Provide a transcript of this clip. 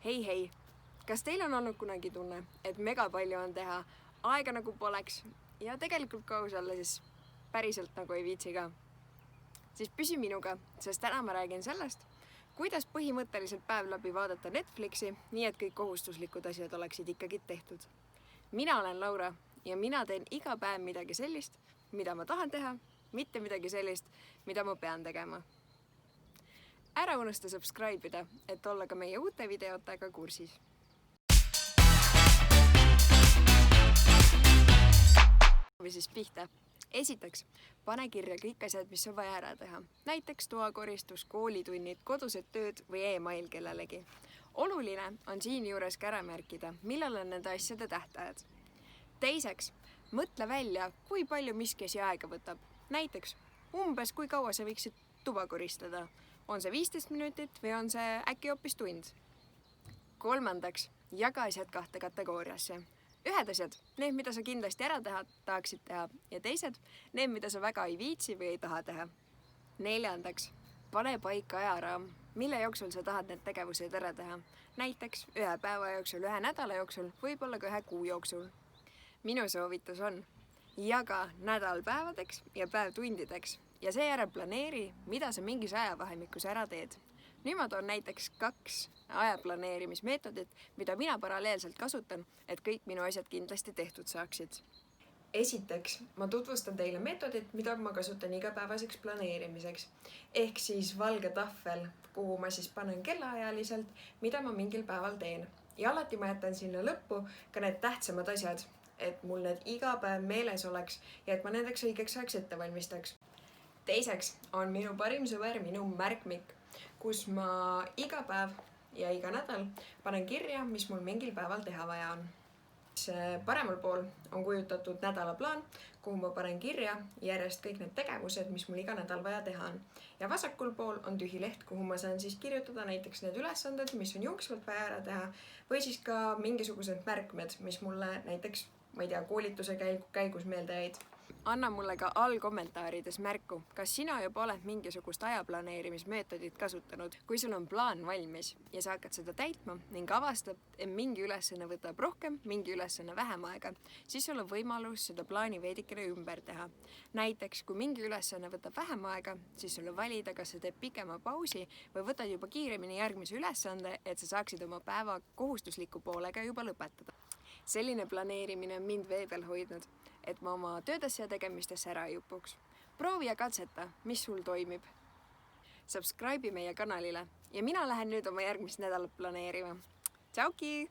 Hei, kas teil on olnud kunagi tunne, et mega palju on teha, aega nagu poleks ja tegelikult kui aus olla, siis päriselt nagu ei viitsi ka? Siis püsi minuga, sest täna ma räägin sellest, kuidas põhimõtteliselt päev läbi vaadata Netflixi, nii et kõik kohustuslikud asjad oleksid ikkagi tehtud. Mina olen Laura ja mina teen iga päev midagi sellist, mida ma tahan teha, mitte midagi sellist, mida ma pean tegema. Ära unusta subscribe ida, et olla ka meie uute videotega kursis. Või siis pihta. Esiteks, pane kirja kõik asjad, mis on vaja ära teha. Näiteks toakoristus, koolitunnid, kodused tööd või e-mail kellelegi. Oluline on siinjuures ka ära märkida, millal on nende asjade tähtajad. Teiseks, mõtle välja, kui palju miski asi aega võtab. Näiteks, umbes kui kaua sa võiksid tuba koristada. On see 15 minutit või on see äkki hoopis tund? Kolmandaks, jaga asjad kahte kategooriasse. Ühed asjad, need, mida sa kindlasti ära tahaksid teha, ja teised, need, mida sa väga ei viitsi või ei taha teha. Neljandaks, pane paika ajaraam, mille jooksul sa tahad need tegevused ära teha. Näiteks ühe päeva jooksul, ühe nädala jooksul, võib-olla ka ühe kuu jooksul. Minu soovitus on, jaga nädal päevadeks ja päev tundideks ja seejärel planeeri, mida sa mingis ajavahemikus ära teed. Nüüd ma toon näiteks 2 ajaplaneerimismeetodit, mida mina paralleelselt kasutan, et kõik minu asjad kindlasti tehtud saaksid. Esiteks, ma tutvustan teile meetodit, mida ma kasutan igapäevaseks planeerimiseks. Ehk siis valge tahvel, kuhu ma siis panen kellaajaliselt, mida ma mingil päeval teen. Ja alati ma jätan sinna lõppu ka need tähtsamad asjad, et mul need iga päev meeles oleks ja et ma nendeks õigeks ajaks ette valmistaks. Teiseks on minu parim sõber minu märkmik, kus ma iga päev ja iga nädal panen kirja, mis mul mingil päeval teha vaja on. Paremal pool on kujutatud nädalaplaan, kuhu ma panen kirja järjest kõik need tegevused, mis mul iga nädal vaja teha on. Ja vasakul pool on tühi leht, kuhu ma saan siis kirjutada näiteks need ülesanded, mis on jooksvalt vaja ära teha, või siis ka mingisugused märkmed, mis mulle näiteks, ma ei tea, koolituse käigus meelde jäid. Anna mulle ka allkommentaarides märku, kas sina juba oled mingisugust ajaplaneerimismeetodit kasutanud. Kui sul on plaan valmis ja sa hakkad seda täitma ning avastab, et mingi ülesanne võtab rohkem, mingi ülesanne vähem aega, siis sul on võimalus seda plaani veidikene ümber teha. Näiteks, kui mingi ülesanne võtab vähem aega, siis sul on valida, kas sa teed pikema pausi või võtad juba kiiremini järgmise ülesande, et sa saaksid oma päeva kohustusliku poolega juba lõpetada. Selline planeerimine on mind vee peal hoidnud, et ma oma töödesse ja tegemistesse ära ei upuks. Proovi ja katseta, mis sul toimib. Subscribe'i meie kanalile ja mina lähen nüüd oma järgmist nädalat planeerima. Tšauki!